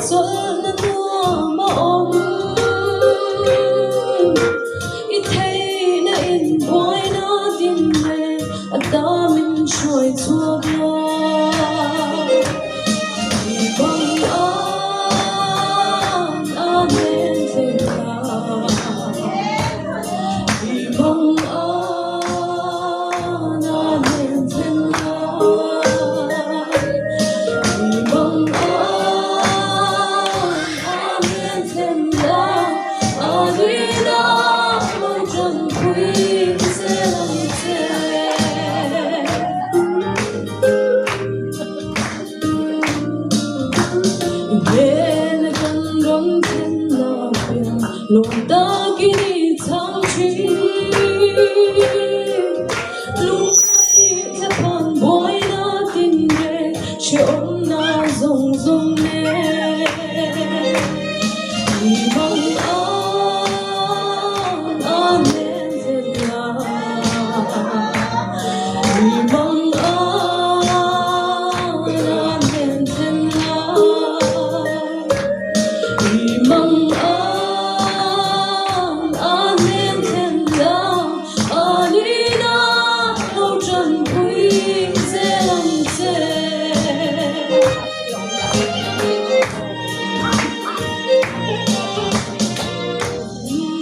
Xuân mùa mà ôm ít thấy na in boy na tin về ta mình trôi chua bờ bằng an nên thế nào bằng an nên thế nào bằng an nên thế nào đi đâu chẳng quý sẽ làm thế bên gần đông thiên nào biển lòng ta kini thăng chi lúc ấy sẽ phản bội na tin về chỉ ôm na rong rong nè bằng an nên thế nào bằng an nên thế nào bằng an nên thế nào đi đâu chẳng quý sẽ làm thế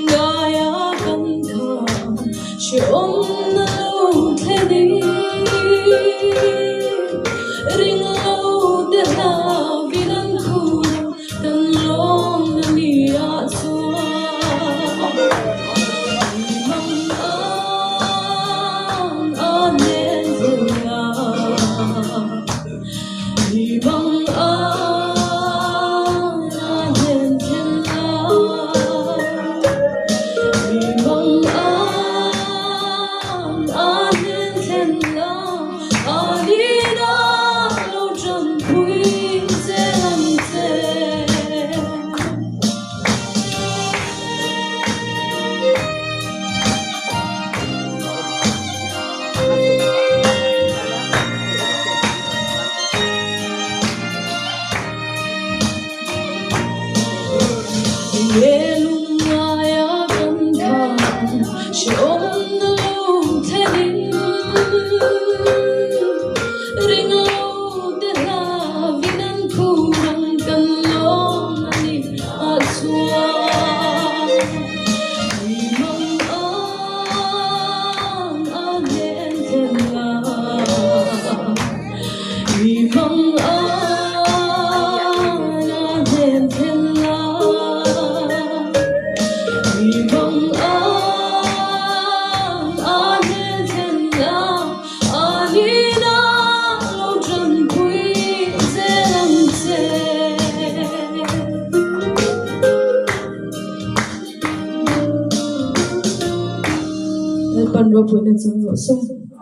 Gaya kan thang chỉ ôm na lâu thế đi ring lâu để ta vì đang khu cần lòng na ni a xua mong an nên thế nào mong an nên thế nào bằng an nên thế nào đi đâu chẳng quý sẽ làm thế nghe lung ai vẫn thang chỉ ôm na lâu thế đi ring lâu để la vì đang khu răng cần lòng na ni a xua mong an nên thế nào mong an nên thế nào bằng an nên thế nào đi đâu chẳng quý sẽ làm thế Ban robo nên sang rõ ràng